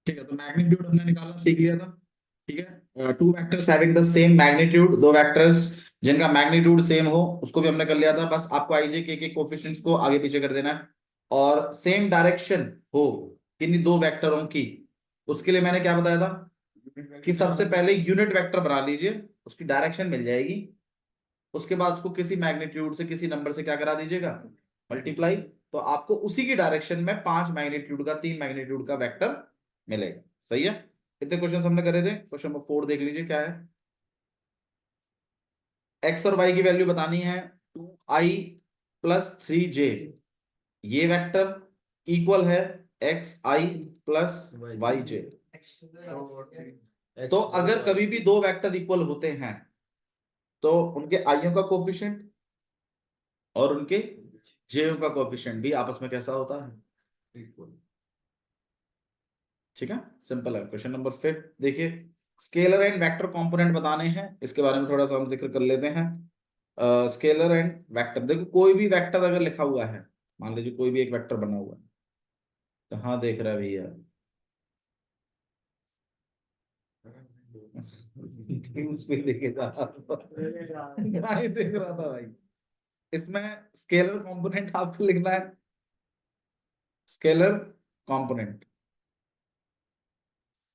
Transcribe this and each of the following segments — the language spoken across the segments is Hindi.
ठीक है, तो मैग्नीट्यूड हमने निकालना सीख लिया था। ठीक है, two vectors having the same magnitude, दो वेक्टर्स जिनका मैग्नीट्यूड सेम हो, उसको भी हमने कर लिया था। बस आपको आईजे के कोफिशिएंट्स को आगे पीछे कर देना है और सेम डायरेक्शन हो किन्हीं दो वेक्टरों की। उसके लिए मैंने क्या बताया था कि सबसे पहले यूनिट वेक्टर बना लीजिए, उसकी डायरेक्शन मिल जाएगी। उसके बाद उसको किसी मैग्नीट्यूड से, किसी नंबर से क्या करा दीजिएगा, मल्टीप्लाई। तो आपको उसी की डायरेक्शन में 5 मैग्नीट्यूड का, 3 मैग्नीट्यूड का वेक्टर मिलेगा। सही है। कितने क्वेश्चन हमने करे थे? क्वेश्चन नंबर 4 देख लीजिए क्या है। एक्स और वाई की वैल्यू बतानी है। 2i + 3j, ये वेक्टर इक्वल है xi + yj। तो अगर कभी भी दो वेक्टर इक्वल होते हैं तो उनके आइयों का कोफिशिएंट और उनके जेओ का कोफिशिएंट भी आपस में कैसा होता है, इक्वल। ठीक है, सिंपल है। क्वेश्चन नंबर 5 देखिए, स्केलर एंड वेक्टर कंपोनेंट बताने हैं, इसके बारे में थोड़ा सा हम जिक्र कर लेते हैं। स्केलर एंड वेक्टर, देखो कोई भी वेक्टर अगर लिखा हुआ है, मान लीजिए कोई भी एक वेक्टर बना हुआ है, कहाँ देख रहा है भैया? उस पे देखेगा नहीं देख रहा था भाई। इसमें स्केलर कंपोनेंट आपको लिखना है, स्केलर कंपोनेंट।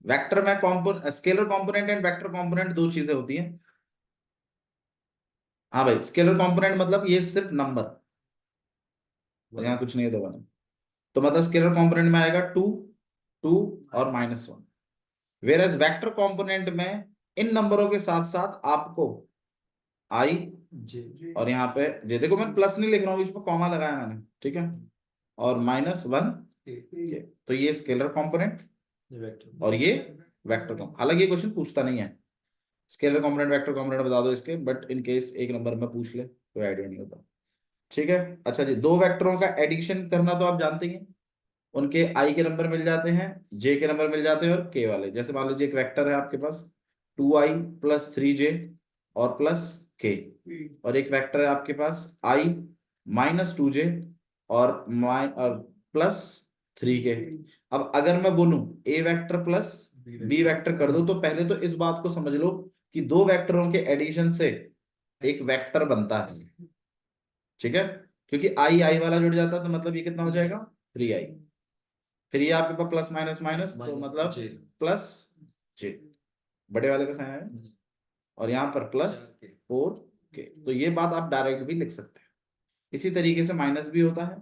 वेक्टर में component, scalar component and vector component दो चीजें होती हैं। हाँ भाई, स्केलर कंपोनेंट मतलब ये सिर्फ नंबर, यहाँ कुछ नहीं है दबाना। तो मतलब स्केलर कंपोनेंट में आएगा 2, 2 और -1। वेयर एज वेक्टर कंपोनेंट में इन नंबरों के साथ साथ आपको आई जे, और यहाँ पे जे, देखो मैं प्लस नहीं लिख रहा हूँ, इसमें कॉमा लगाया मैंने, ठीक है, और -1 के। तो ये स्केलर कंपोनेंट और ये वेक्टर कंपोनेंट। हालांकि ये क्वेश्चन पूछता नहीं है स्केलर कंपोनेंट वेक्टर कंपोनेंट बता दो इसके, बट इन केस एक नंबर में पूछ ले तो आइडिया नहीं होता। ठीक है, अच्छा जी, दो वेक्टरों का एडिशन करना तो आप जानते ही हैं। उनके आई के नंबर मिल जाते हैं, जे के नंबर मिल जाते हैं और के वाले। जैसे मान लीजिए एक वेक्टर है आपके पास 2i + 3j और +k, और एक वेक्टर है आपके पास i -2j और +3k। अब अगर मैं बोलूं a vector plus b vector कर दो, तो पहले तो इस बात को समझ लो कि दो वेक्टरों के एडिशन से एक वेक्टर बनता है। ठीक है, क्योंकि आई आई वाला जुड़ जाता है तो मतलब ये कितना हो जाएगा, 3i। फिर ये आपके पास प्लस माइनस माइनस, तो मतलब +j, बड़े वाले का साइन है, और यहाँ पर +4k। तो ये बात आप डायरेक्ट भी लिख सकते हैं। इसी तरीके से माइनस भी होता है,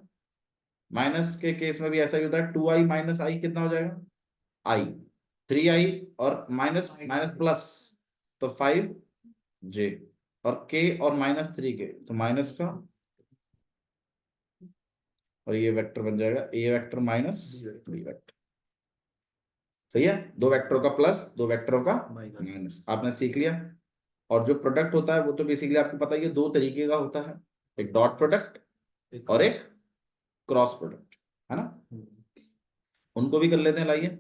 माइनस के केस में भी ऐसा ही होता है। 2i - i कितना हो जाएगा, i, 3i और माइनस माइनस प्लस, तो 5j, और k और -3k, तो माइनस का, और ये वेक्टर बन जाएगा a वेक्टर -b वेक्टर। सही है, दो वेक्टरों का प्लस, दो वेक्टरों का माइनस, आपने सीख लिया। और जो प्रोडक्ट होता है वो तो बेसिकली आपको पता ही है, दो तरीके का होता है, एक डॉट प्रोडक्ट और एक क्रॉस प्रोडक्ट, है ना। उनको भी कर लेते हैं, लाइए।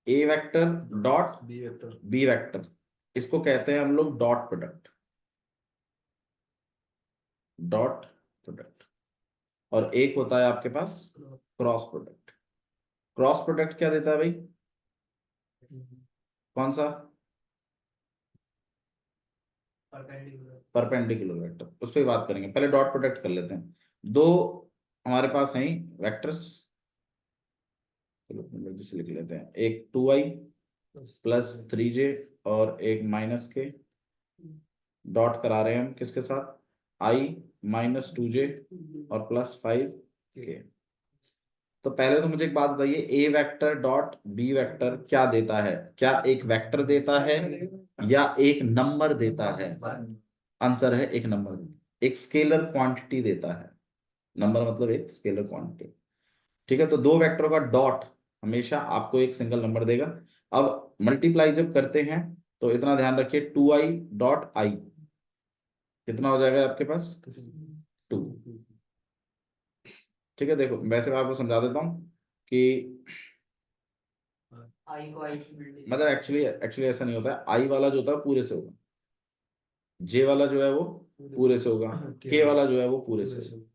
ए वेक्टर डॉट बी वेक्टर, इसको कहते हैं हम लोग डॉट प्रोडक्ट, डॉट प्रोडक्ट। और एक होता है आपके पास क्रॉस प्रोडक्ट। क्रॉस प्रोडक्ट क्या देता है भाई, कौन सा, परपेंडिकुलर वेक्टर, उस पर बात करेंगे। पहले डॉट प्रोडक्ट कर लेते हैं। दो हमारे पास हैं वेक्टर्स, चलो जैसे लिख लेते हैं, एक 2i + 3j और एक -k। डॉट करा रहे हैं हम किसके साथ, i -2j और +5k। तो पहले तो मुझे एक बात बताइए, ए वेक्टर डॉट बी वेक्टर क्या देता है? क्या एक वेक्टर देता है या एक नंबर देता है? आंसर है एक नंबर, एक स्केलर क्वांटिटी देता है। नंबर मतलब एक स्केलर क्वांटिटी। ठीक है, तो दो वेक्टरों का डॉट हमेशा आपको एक सिंगल नंबर देगा। अब मल्टीप्लाई जब करते हैं तो इतना ध्यान रखिए, 2i.i कितना हो जाएगा आपके पास, 2। ठीक है, देखो वैसे मैं आपको समझा देता हूँ कि आई को आई से मतलब एक्चुअली एक्चुअली ऐसा नहीं होता है। आई वाला जो होता है पूरे से होगा, जे वाला जो है वो पूरे से होगा, के वाला जो है वो पूरे से होगा।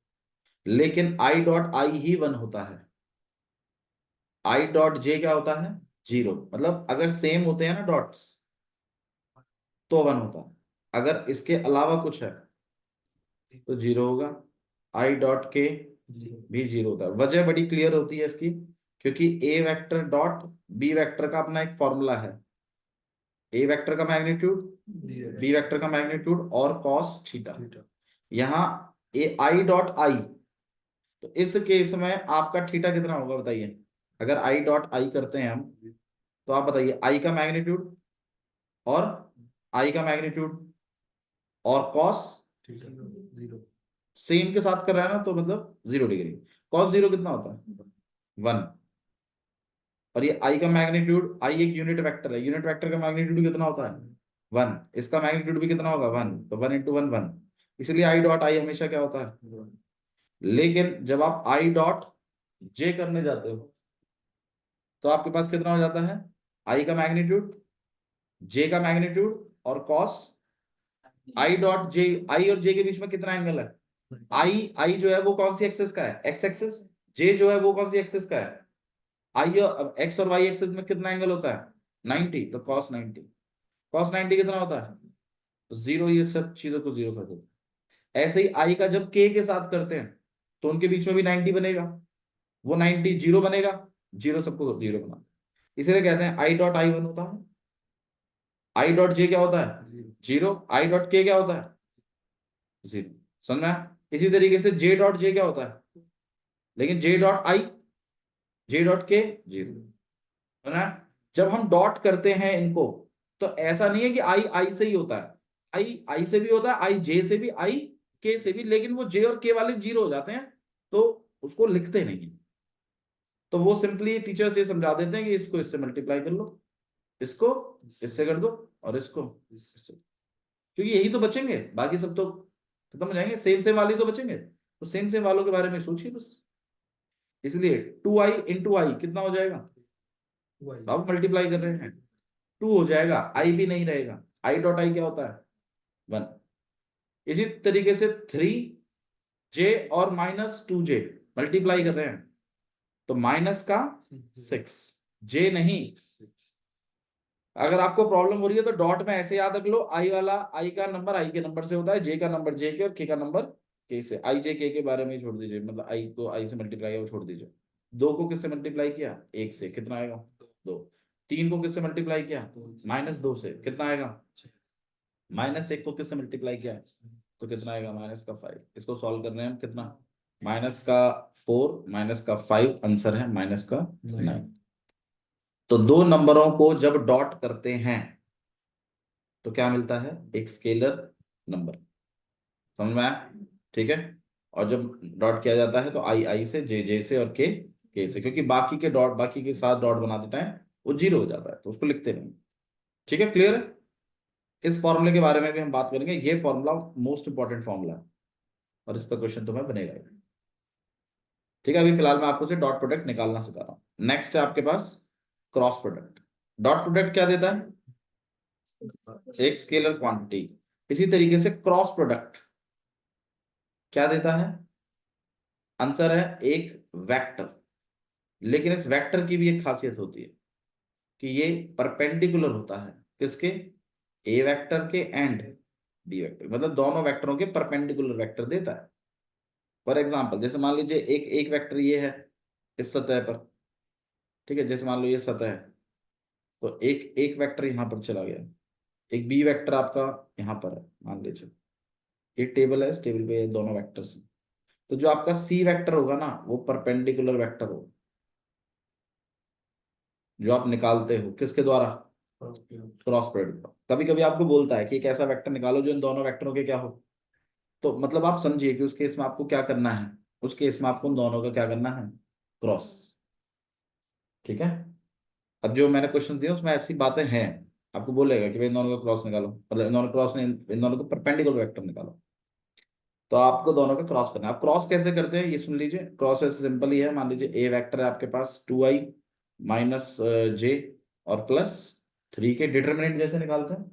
लेकिन i.i ही 1 होता है, i.j क्या होता है, जीरो, मतलब अगर सेम होते हैं ना डॉट्स तो 1 होता है, अगर इसके अलावा कुछ है तो जीरो होगा। आई डॉट के भी जीरो होता है। वजह बड़ी क्लियर होती है इसकी, क्योंकि ए वेक्टर डॉट बी वेक्टर का अपना एक फॉर्मूला है, ए वेक्टर का मैग्नीट्यूड बी वेक्टर का मैग्नीट्यूड और कॉस थीटा। यहाँ ए आई डॉट आई, तो इस केस में आपका थीटा कितना होगा बताइए। अगर आई डॉट आई करते हैं हम, तो आप बताइए आई का मैग्नीट्यूड और आई का मैग्नीट्यूड और कॉस सेम के साथ कर रहा है ना, तो मतलब 0 डिग्री। कॉस 0 कितना होता है 1, और ये आई का मैग्नीट्यूड, आई एक यूनिट वेक्टर है, यूनिट वेक्टर का मैग्नीट्यूड कितना होता है 1, इसका मैग्नीट्यूड भी कितना होगा 1, तो 1 इंटू 1 1, इसलिए आई डॉट आई हमेशा क्या होता है। लेकिन जब आप आई डॉट जे करने जाते हो तो आपके पास कितना हो जाता है, आई का मैग्नीट्यूड जे का मैग्नीट्यूड और कॉस आई डॉट जे। आई और जे के बीच में कितना एंगल है, आई जो है वो कौन सी एक्सिस का है, एक्स एक्सिस। जे जो है वो कौन सी एक्सिस का है, आई और एक्स और वाई एक्सिस में कितना एंगल होता है 90, तो कॉस 90। कॉस 90 कितना होता है, तो जीरो, ये सब चीजों को जीरो कर देते हैं। ऐसे ही आई का जब के साथ करते हैं तो उनके बीच में भी 90 बनेगा, वो 90 जीरो बनेगा, जीरो सबको जीरो बना, इसीलिए कहते हैं आई डॉट आई 1 होता है, आई डॉट जे क्या होता है जीरो, आई डॉट के क्या होता है जीरो। समझ में आया? इसी तरीके से जे डॉट जे क्या होता है, लेकिन J dot I J dot के जीरो, है ना। जब हम डॉट करते हैं इनको तो ऐसा नहीं है कि आई आई से ही होता है, आई आई से भी होता है, आई जे से भी, आई के से भी, लेकिन वो जे और के वाले जीरो हो जाते हैं तो उसको लिखते नहीं है। तो वो सिंपली टीचर्स ये समझा देते हैं कि इसको इससे मल्टीप्लाई कर लो, इसको इससे कर दो और इसको इससे, क्योंकि यही तो बचेंगे, बाकी सब तो खत्म हो जाएंगे, सेम सेम वाले तो बचेंगे, तो सेम सेम वालों के बारे में सोचिए बस। इसलिए 2i इंटू आई कितना हो जाएगा, अब मल्टीप्लाई कर रहे हैं 2 हो जाएगा, आई भी नहीं रहेगा, आई डॉट आई क्या होता है 1। इसी तरीके से 3j और -2j मल्टीप्लाई कर रहे हैं तो माइनस का 6, जे नहीं। अगर आपको प्रॉब्लम हो रही है तो डॉट में ऐसे याद रख लो, आई वाला आई का नंबर आई के नंबर से होता है, जे का नंबर जे के और के का नंबर के से। आई जे के बारे में छोड़ दीजिए, मतलब आई को आई से मल्टीप्लाई किया वो छोड़ दीजिए। 2 को किससे मल्टीप्लाई किया 1 से, कितना आएगा 2। 3 को किससे मल्टीप्लाई किया -2 से, कितना आएगा। -1 को किससे मल्टीप्लाई किया तो कितना आएगा -5। इसको सॉल्व कर रहे हैं हम, कितना -4 -5, आंसर है -9। तो दो नंबरों को जब डॉट करते हैं तो क्या मिलता है, एक स्केलर नंबर। समझ में आया, ठीक है। और जब डॉट किया जाता है तो आई आई से, जे जे से और के से, क्योंकि बाकी के डॉट, बाकी के साथ डॉट बनाते टाइम वो जीरो हो जाता है तो उसको लिखते नहीं। ठीक है, क्लियर है। इस फॉर्मूले के बारे में भी हम बात करेंगे, ये फॉर्मूला मोस्ट इंपॉर्टेंट फॉर्मूला है और इस पर क्वेश्चन तुम्हें बनेगा ही। ठीक है, अभी फिलहाल मैं आपको से डॉट प्रोडक्ट निकालना सिखा रहा हूं। नेक्स्ट है आपके पास क्रॉस प्रोडक्ट। डॉट प्रोडक्ट क्या देता है, एक स्केलर क्वांटिटी। इसी तरीके से क्रॉस प्रोडक्ट क्या देता है, आंसर है एक वेक्टर। लेकिन इस वेक्टर की भी एक खासियत होती है कि ये परपेंडिकुलर होता है, किसके, ए वेक्टर के एंड बी वेक्टर, मतलब दोनों वेक्टरों के परपेंडिकुलर वेक्टर देता है। फॉर एग्जांपल जैसे मान लीजिए एक एक वेक्टर ये है इस सतह पर, ठीक है, जैसे मान लो ये सतह है तो एक एक वेक्टर यहां पर चला गया, एक बी वेक्टर आपका यहाँ पर है, मान लीजिए एक टेबल है, इस टेबल पे ये दोनों वेक्टर्स हैं। तो जो आपका सी वेक्टर होगा ना वो परपेंडिकुलर वेक्टर होगा, जो आप निकालते हो किसके द्वारा, क्रॉस प्रोडक्ट। कभी कभी आपको बोलता है कि एक ऐसा वेक्टर निकालो जो इन दोनों वेक्टरों के क्या हो, तो मतलब आप समझिए कि उस केस में आपको क्या करना है, उस केस में आपको उन दोनों का क्या करना है, क्रॉस। ठीक है। अब जो मैंने क्वेश्चन दिए उसमें ऐसी बातें हैं, आपको बोलेगा कि भाई इन दोनों का क्रॉस निकालो, मतलब इन दोनों क्रॉस नहीं, इन दोनों को परपेंडिकुलर वेक्टर निकालो, तो आपको दोनों का क्रॉस करना है। आप क्रॉस कैसे करते हैं ये सुन लीजिए। क्रॉस वैसे सिंपल ही है, मान लीजिए ए वेक्टर है आपके पास 2i -j और +3 के डिटरमिनेंट जैसे निकालते हैं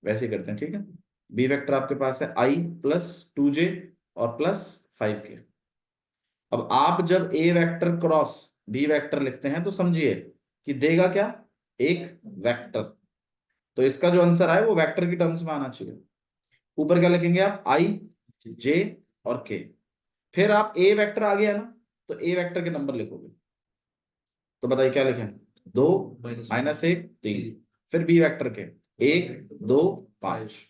वैसे ही करते हैं, ठीक है। बी वेक्टर आपके पास है i +2j और +5 के। अब आप जब ए वेक्टर क्रॉस बी वेक्टर लिखते हैं तो समझिए कि देगा क्या, एक वेक्टर। तो इसका जो आंसर आए वो वेक्टर की टर्म्स में आना चाहिए। ऊपर क्या लिखेंगे आप, आई, जे और के। फिर आप ए वेक्टर आ गया ना, तो ए वेक्टर के नंबर लिखोगे। तो बताइए क्या लिखें, 2 -1 3। फिर बी वेक्टर के 1 2 5।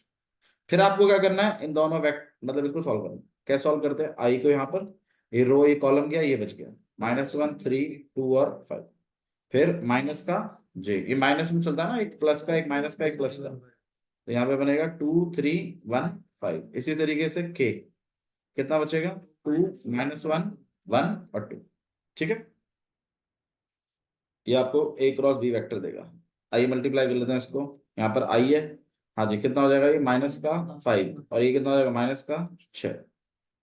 फिर आपको क्या करना है, इन दोनों मतलब इसको सॉल्व करना है। कैसे सॉल्व करते हैं, आई को यहाँ पर, ये रो ये कॉलम गया, ये बच गया, -1 3 2 और 5। फिर माइनस का जे, ये माइनस में चलता है ना, एक प्लस का एक माइनस का एक प्लस का, तो यहाँ पे बनेगा 2 3 1 5। इसी तरीके से के कितना बचेगा, 2 -1 1 और 2। ठीक है, ये आपको ए क्रॉस बी वेक्टर देगा। आई मल्टीप्लाई कर लेते हैं इसको, यहाँ पर आई है, हाँ जी, कितना हो जाएगा ये माइनस का 5, और ये कितना हो जाएगा माइनस का 6।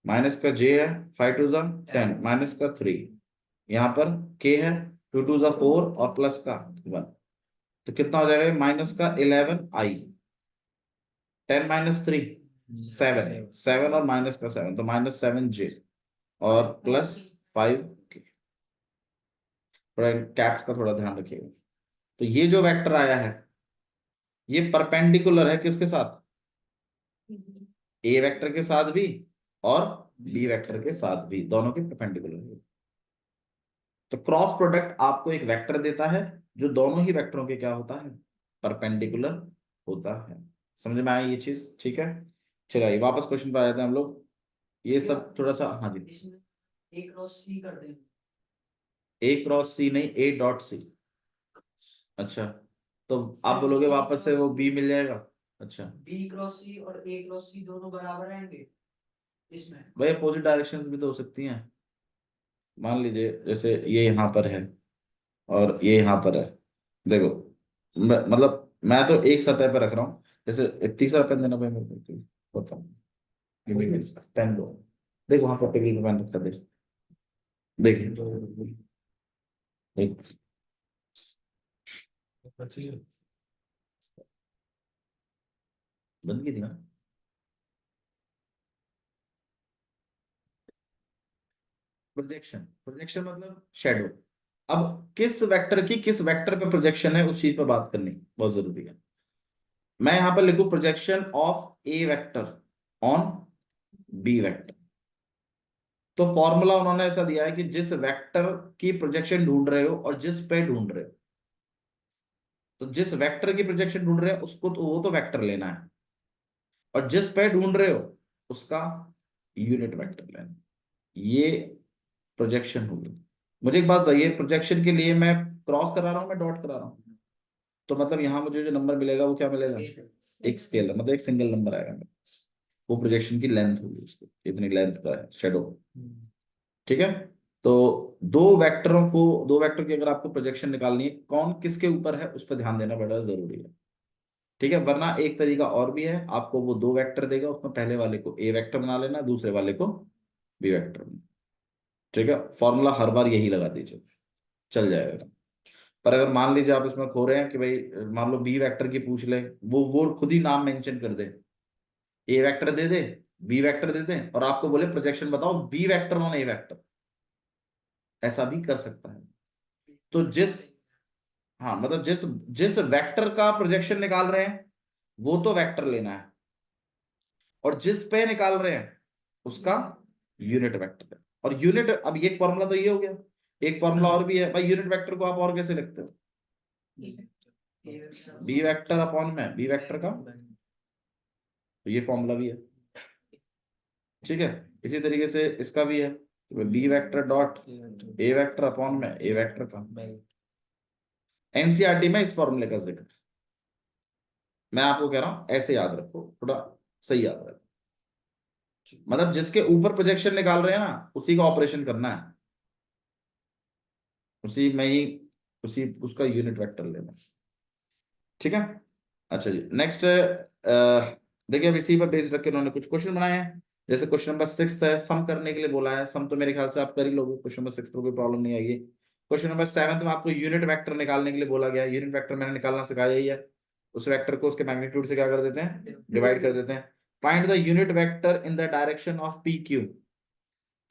माइनस का जे है, 5 2 10, माइनस का 3। यहाँ पर के है, 2 2 4 और प्लस का 1। तो कितना हो जाएगा माइनस का 11 आई, 10 -3 7, 7 और माइनस का 7, तो -7 जे और प्लस 5 के। थोड़ा कैप्स का थोड़ा ध्यान रखिएगा। तो ये जो वेक्टर आया है ये परपेंडिकुलर है किसके साथ, ए वेक्टर के साथ भी और बी वेक्टर के साथ भी, दोनों के परपेंडिकुलर है। तो क्रॉस प्रोडक्ट आपको एक वेक्टर देता है जो दोनों ही वेक्टरों के क्या होता है, परपेंडिकुलर होता है। समझ में आई ये चीज, ठीक है। चलिए वापस क्वेश्चन पे आ जाते हैं हम लोग। ये सब थोड़ा सा, हाँ जी, ए क्रॉस सी कर दें। ए क्रॉस सी नहीं, ए डॉट सी। अच्छा, तो आप बोलोगे वापस से वो बी मिल जाएगा। अच्छा, बी क्रॉस सी और ए क्रॉस सी दोनों बराबर रहेंगे इसमें। भाई अपोजिट डायरेक्शंस भी तो हो सकती हैं। मान लीजिए जैसे ये यहाँ पर है और ये यहाँ पर है, देखो मतलब मैं तो एक सतह पर रख रहा हूँ। जैसे एक तीसरा पेन देना भाई मेरे को, पेन दो। देखो वहां पर टेबल पे पेन रखा, देख देखिए देख। बंद की थी ना। प्रोजेक्शन, प्रोजेक्शन मतलब शेडो। अब किस वेक्टर की किस वेक्टर पे प्रोजेक्शन है उस चीज पर बात करनी बहुत जरूरी है। मैं यहां पर लिखू projection of A vector on B vector. तो फॉर्मूला उन्होंने ऐसा दिया है कि जिस वेक्टर की प्रोजेक्शन ढूंढ रहे हो और जिस पे ढूंढ रहे हो, तो जिस वेक्टर की प्रोजेक्शन ढूंढ रहे हो उसको तो वो तो वेक्टर लेना है, और जिस पे ढूंढ रहे हो उसका यूनिट वेक्टर लेना। ये प्रोजेक्शन होगी। मुझे एक बात बताइए, प्रोजेक्शन के लिए मैं क्रॉस करा रहा हूं, मैं डॉट करा रहा हूं, तो मतलब यहाँ मुझे जो नंबर मिलेगा वो क्या मिलेगा, एक स्केलर, मतलब एक सिंगल नंबर आएगा मेरे पास। वो प्रोजेक्शन की लेंथ होगी, उसकी इतनी लेंथ का है शेडो। ठीक है। तो दो वेक्टर की अगर आपको प्रोजेक्शन निकालनी है, कौन किसके ऊपर है उस पर ध्यान देना बड़ा जरूरी है। ठीक है, वरना एक तरीका और भी है, आपको वो दो वेक्टर देगा, उसमें पहले वाले को ए वेक्टर बना लेना, दूसरे वाले को बी वेक्टर। ठीक है, फॉर्मूला हर बार यही लगा दीजिए, चल जाएगा। पर अगर मान लीजिए आप इसमें खो रहे हैं कि भाई मान लो बी वेक्टर की पूछ ले, वो खुद ही नाम मेंशन कर दे, ए वेक्टर दे दे, बी वेक्टर दे दे, और आपको बोले प्रोजेक्शन बताओ B vector on A vector, ऐसा भी कर सकता है। तो जिस, हाँ मतलब जिस जिस वेक्टर का प्रोजेक्शन निकाल रहे हैं वो तो वेक्टर लेना है, और जिस पे निकाल रहे हैं उसका यूनिट वेक्टर है। और यूनिट, अब ये फॉर्मूला तो ये हो गया, एक फॉर्मूला और भी है भाई, यूनिट वेक्टर को आप और कैसे लिखते हो, बी वेक्टर अपॉन में बी वेक्टर का, तो ये फॉर्मूला भी है। ठीक है, इसी तरीके से इसका भी है, B vector dot A vector upon में ए वेक्टर का। एनसीईआरटी में इस फॉर्मूले का जिक्र, मैं आपको कह रहा हूं ऐसे याद रखो, थोड़ा सही याद रखो। मतलब जिसके ऊपर प्रोजेक्शन निकाल रहे हैं ना उसी का ऑपरेशन करना है, उसी में ही उसी उसका यूनिट वेक्टर लेना। ठीक है। अच्छा जी, नेक्स्ट देखिए अब इसी पर बेस्ड रख के उन्होंने कुछ क्वेश्चन बनाए हैं। जैसे क्वेश्चन नंबर 6 है, सम करने के लिए बोला है। सम तो मेरे ख्याल से आप कर ही लोगे, क्वेश्चन नंबर 6 तो कोई प्रॉब्लम नहीं आएगी। क्वेश्चन नंबर 7 में आपको यूनिट वेक्टर निकालने के लिए बोला गया है। यूनिट वेक्टर मैंने निकालना सिखाया ही है। उस वेक्टर को उसके मैग्नीट्यूड से क्या कर देते हैं, डिवाइड कर देते हैं। Find the unit vector in the direction of P Q.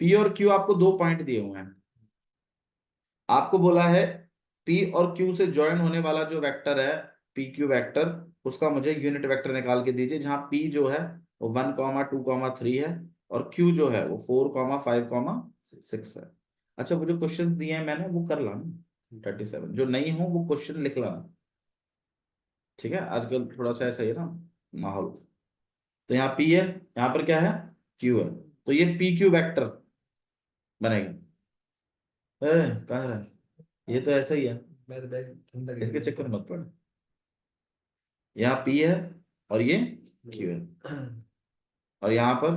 P और क्यू आपको दो पॉइंट दिए हुए हैं, आपको बोला है पी और क्यू से ज्वाइन होने वाला जो वेक्टर है पी क्यू वेक्टर, उसका मुझे यूनिट वेक्टर निकाल के दीजिए, जहां पी जो है वो 1,2,3 है और क्यू जो है वो 4,5,6 है। अच्छा, वो जो क्वेश्चन दिए हैं मैंने वो कर लाना 37, जो नहीं हो वो क्वेश्चन लिख लाना, ठीक है। आजकल थोड़ा सा ऐसा ही है ना माहौल। तो यहाँ पी है, यहाँ पर क्या है, क्यू है, तो ये पी क्यू वेक्टर बनेगा। कहाँ रहा है? ये तो ऐसा ही है, इसके चक्कर में मत पड़। यहाँ पी है और ये क्यू है, और यहाँ पर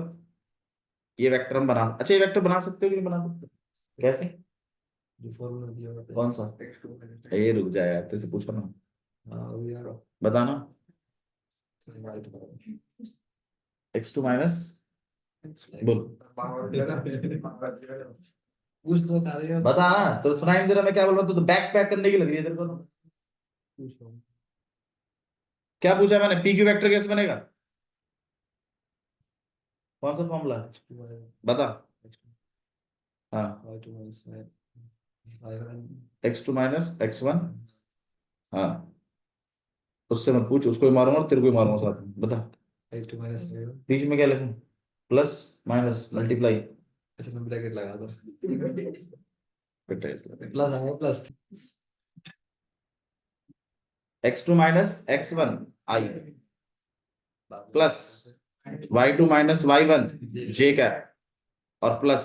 ये वेक्टर हम बना, अच्छा ये वेक्टर बना सकते हो कि नहीं बना सकते? कैसे? जो फॉर्मूला दिया हुआ था कौन सा? ये रुक जाए यार, तुझसे पूछो ना, हाँ वो यार बताना। वाइट कलर x2 माइनस, बोल कुछ तो बता रहे हो बताना, तो सुनाई नहीं दे रहा मैं क्या बोल रहा हूँ? तो बैक पैक करने की लग रही है तेरे को तो। कुछ तो क्या पूछा मैंने, पी क्यू वेक्टर कैसे बनेगा? कौन सा फॉर्मूला है बता? हाँ, x2 माइनस x1, हाँ उससे मत पूछ, उसको ही मारूंगा और तेरे को ही मारूंगा साथ में, बता। बीच में क्या लिखूं? प्लस माइनस मल्टीप्लाई, अच्छा मैं ब्रैकेट लगा दो बेटा इसलिए प्लस आएगा plus x2 minus x1 i plus y2 minus y1 j cap और plus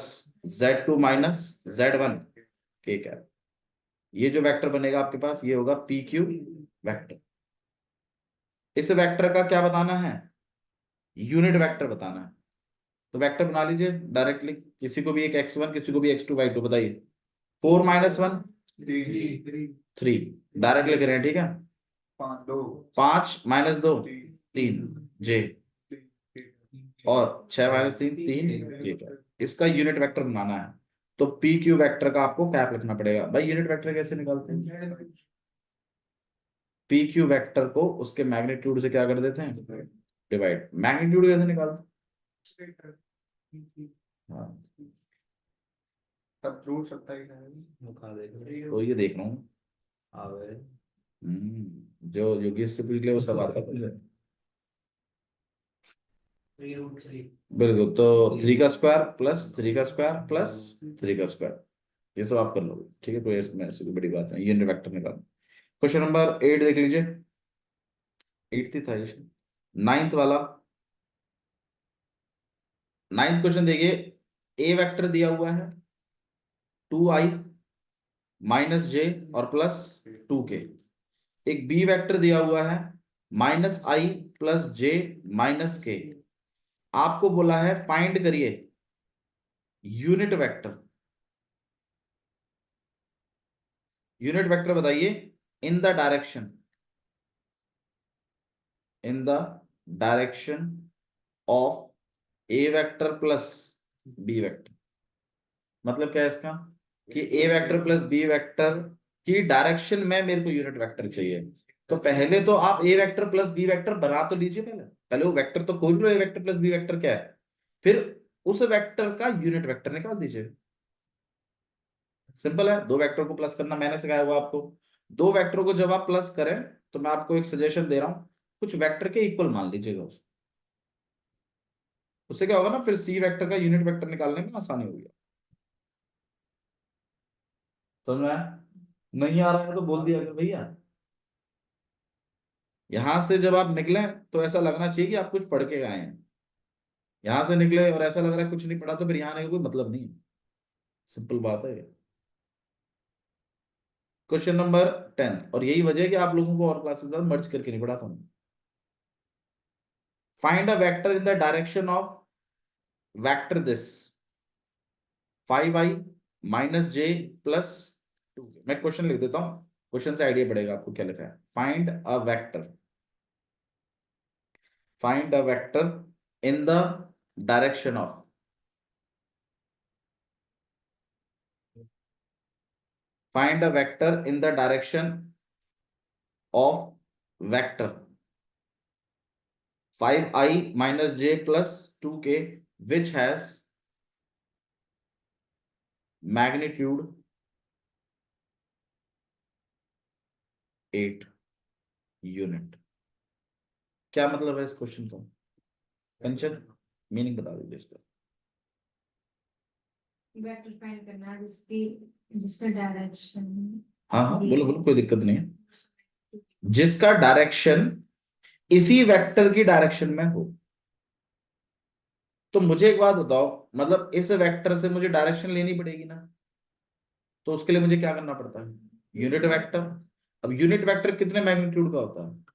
z2 minus z1 k cap. ये जो वेक्टर बनेगा आपके पास ये होगा पी क्यू वेक्टर। इस वेक्टर का क्या बताना है? यूनिट वेक्टर बताना है। तो वेक्टर बना लीजिए डायरेक्टली, किसी को भी एक x1 किसी को भी x2 y2 बताइए। 4 माइनस 1 3 डायरेक्ट लिख रहे हैं, ठीक है। 5 माइनस 2 3 j और 6 माइनस 3 3 ये क्या, इसका यूनिट वेक्टर बनाना है। तो पी क्यू वेक्टर का आपको कैप लिखना पड़ेगा। भाई यूनिट वेक्टर कैसे निकालते हैं? पी क्यू वेक्टर को उसके मैग्नीट्यूड से क्या कर देते हैं, डिवाइड। मैग्नीट्यूड कैसे निकालते हैं? हाँ तब जोड़ सकता है मुखा देख तो ये देख रहा हूँ, आवे जो योगेश से पूछ ले वो सब आता है। बिल्कुल, तो 3 का स्क्वायर प्लस 3 का स्क्वायर प्लस 3 का स्क्वायर, ये सब आप कर लोगे, ठीक है। कोई इसमें ऐसी कोई बड़ी बात नहीं, यूनिट वेक्टर निकालना। क्वेश्चन नंबर 8 देख लीजिए, 8 था ये, 9th वाला। 9th क्वेश्चन देखिए, ए वेक्टर दिया हुआ है 2i माइनस जे और प्लस 2k। एक बी वेक्टर दिया हुआ है -i प्लस जे माइनस के। आपको बोला है फाइंड करिए यूनिट वेक्टर। यूनिट वेक्टर बताइए in the direction, in the direction of A vector plus B vector. मतलब क्या है इसका, कि A vector plus B vector की डायरेक्शन में मेरे को यूनिट वेक्टर चाहिए। तो पहले तो आप ए वेक्टर प्लस बी वेक्टर बना तो लीजिए, पहले पहले वो वेक्टर तो खोज लो, ए वेक्टर प्लस बी वेक्टर क्या है, फिर उस वेक्टर का यूनिट वेक्टर निकाल दीजिए। सिंपल है, दो वेक्टर को प्लस करना मैंने सिखाया हुआ आपको। दो वेक्टर को जब आप प्लस करें तो मैं आपको एक सजेशन दे रहा हूं, कुछ वेक्टर के इक्वल मान लीजिएगा उसको। उससे क्या होगा ना, फिर सी वेक्टर का यूनिट वेक्टर निकालने में आसानी होगी। समझ में आया? नहीं आ रहा है तो बोल दिया अगर भैया। यहां से जब आप निकले तो ऐसा लगना चाहिए कि आप कुछ पढ़ के आए हैं। यहां से निकले और ऐसा लग रहा है कुछ नहीं पढ़ा, तो फिर यहाँ आने का कोई मतलब नहीं है। सिंपल बात है। क्वेश्चन नंबर 10, और यही वजह है कि आप लोगों को और क्लासेस मर्ज करके नहीं पढ़ाता हूँ। Find a vector in the direction of vector this 5i minus J plus 2। मैं क्वेश्चन लिख देता हूं, क्वेश्चन से आइडिया पड़ेगा आपको क्या लिखा है। Find a vector, find a vector in the direction of, find a vector in the direction of vector 5i minus j plus 2k which has magnitude 8 unit. क्या मतलब है इस क्वेश्चन का? कंचन मीनिंग बता दीजिए इसका। वेक्टर फाइंड करना है जिसका डायरेक्शन हाँ हाँ बोलो बोलो, कोई दिक्कत नहीं है। जिसका डायरेक्शन इसी वेक्टर की डायरेक्शन में हो। तो मुझे एक बात बताओ, मतलब इस वेक्टर से मुझे डायरेक्शन लेनी पड़ेगी ना, तो उसके लिए मुझे क्या करना पड़ता है? Unit vector. अब यूनिट वेक्टर कितने मैग्नीट्यूड का होता है?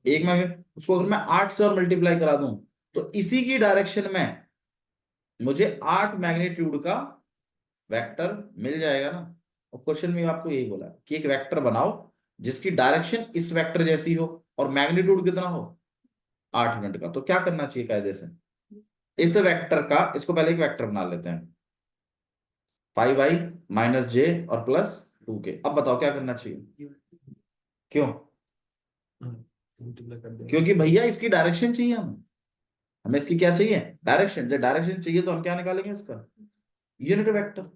एक मैग्नीट्यूड। उसको अगर मैं 8 से और मल्टीप्लाई करा दूं तो इसी की डायरेक्शन में मुझे 8 मैग्नीट्यूड का वेक्टर मिल जाएगा ना। और क्वेश्चन में आपको यही बोला कि एक वेक्टर बनाओ जिसकी डायरेक्शन इस वेक्टर जैसी हो और मैग्नीट्यूड कितना हो? 8 यूनिट का। तो क्या करना चाहिए कायदे से? इस वेक्टर का, इसको पहले एक वेक्टर बना लेते हैं, 5i माइनस जे और प्लस 2k। अब बताओ क्या करना चाहिए? क्यों? मल्टीप्लाई कर देंगे। क्योंकि भैया इसकी डायरेक्शन चाहिए हमें। हमें इसकी क्या चाहिए? डायरेक्शन। जब डायरेक्शन चाहिए तो हम क्या निकालेंगे इसका? Unit vector.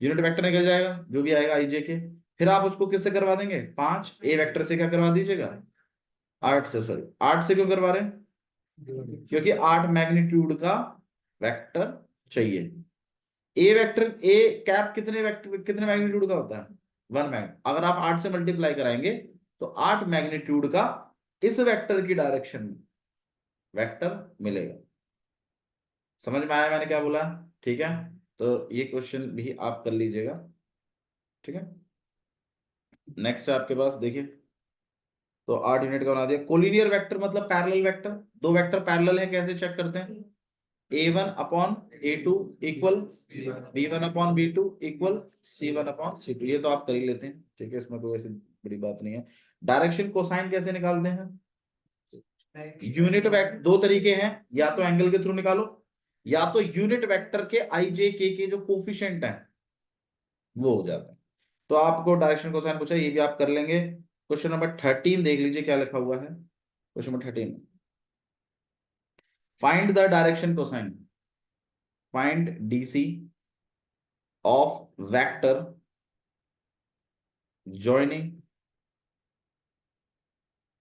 यूनिट वेक्टर निकल जाएगा जो भी आएगा आई जे के। फिर आप उसको किससे करवा देंगे? 5 ए वेक्टर से क्या करवा दीजिएगा? 8 से। सॉरी 8 से क्यों करवा रहे हैं? क्योंकि 8 मैग्नीट्यूड का वेक्टर चाहिए। ए वेक्टर, ए कैप कितने वेक्टर, कितने मैग्नीट्यूड का होता है? 1 मैग्नीट्यूड। अगर आप 8 से मल्टीप्लाई कराएंगे तो 8 मैग्नीट्यूड का इस वेक्टर की डायरेक्शन में वेक्टर मिलेगा। समझ में आया मैंने क्या बोला? ठीक है, तो ये क्वेश्चन भी आप कर लीजिएगा। ठीक है, नेक्स्ट है आपके पास, देखिए। तो 8 यूनिट का बना दिया। कोलिनियर वेक्टर मतलब पैरेलल वेक्टर। दो वेक्टर पैरेलल है, कैसे चेक करते हैं? a1 upon a2 equal b1 upon b2 equal c1 upon c2। ये तो आप कर ही लेते हैं, ठीक है, इसमें कोई ऐसी बड़ी बात नहीं है। डायरेक्शन कोसाइन कैसे निकालते हैं? यूनिट वेक्टर दो तरीके हैं, या तो एंगल के थ्रू निकालो या तो यूनिट वेक्टर के आई जे के जो कोफिशिएंट हैं वो हो जाते हैं। तो आपको डायरेक्शन कोसाइन पूछा, ये भी आप कर लेंगे। क्वेश्चन नंबर 13 देख लीजिए क्या लिखा हुआ है। Question number 13, find the direction cosine. Find DC of vector joining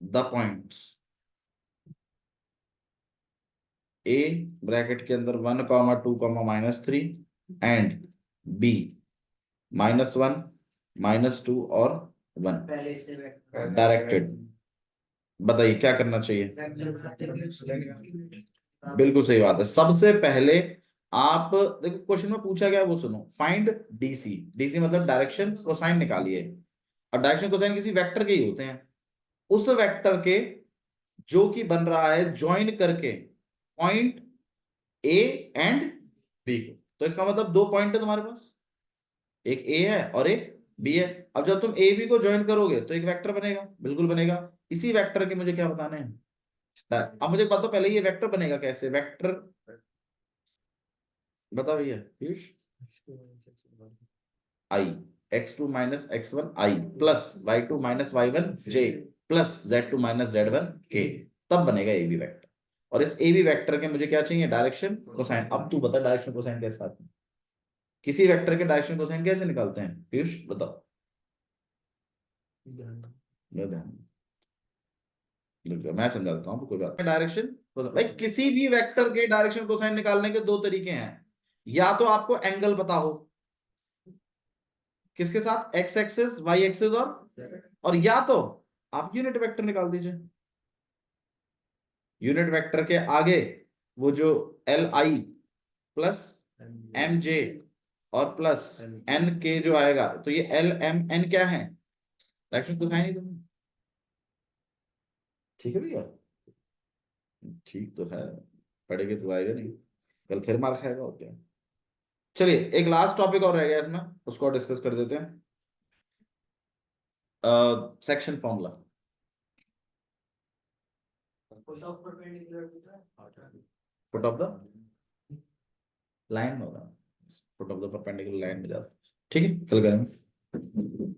the points a bracket के अंदर 1 कॉमा 2 कॉमा -3 एंड b -1 -2 और 1 पहले से वेक्टर डायरेक्टेड। बताइए क्या करना चाहिए? बनाते हैं। बिल्कुल सही बात है। सबसे पहले आप देखो क्वेश्चन में पूछा गया वो सुनो। फाइंड डीसी, डीसी मतलब डायरेक्शन कोसाइन निकालिए। और डायरेक्शन कोसाइन किसी वेक्टर के ही होते हैं, उस वेक्टर के जो कि बन रहा है ज्वाइन करके पॉइंट ए एंड बी को। तो इसका मतलब दो पॉइंट है तुम्हारे पास, एक ए है और एक बी है। अब जब तुम ए बी को ज्वाइन करोगे तो एक वेक्टर बनेगा, बिल्कुल बनेगा। इसी वेक्टर के मुझे क्या बताने हैं? अब मुझे बताओ पहले ये वेक्टर बनेगा कैसे? वेक्टर बताओ भैया Piyush. I x2 minus x1 i plus y2 minus y1 j plus z2 minus z1 k, तब बनेगा ए बी वेक्टर। और इस ए बी वेक्टर के मुझे क्या चाहिए? Direction cosine. अब तू बता डायरेक्शन कोसाइन कैसे आते हैं? किसी वेक्टर के डायरेक्शन कोसाइन कैसे निकालते हैं पीयूष बताओ। मैं ध्यान रुक जाओ, मैं समझा देता हूँ, कोई बात नहीं। डायरेक्शन भाई किसी भी वेक्टर के डायरेक्शन कोसाइन निकालने के दो तरीके हैं। या तो आपको एंगल पता हो, किसके साथ? एक्स एक्सिस, वाई एक्सिस और या तो आप यूनिट वेक्टर निकाल दीजिए। यूनिट वेक्टर के आगे वो जो L I plus M J और प्लस एन के जो आएगा, तो ये एल एम एन क्या है? डायरेक्शन कोसाइन ही तो है। ठीक है भैया, ठीक तो है, पढ़ेगे तो आएगा नहीं, कल फिर मार खाएगा और क्या। चलिए एक लास्ट टॉपिक और रह गया इसमें, उसको डिस्कस कर देते हैं। Section formula. Put off perpendicular होता है। फुट ऑफ द लाइन होगा, foot of the perpendicular line में जाता है। ठीक है, कल करेंगे।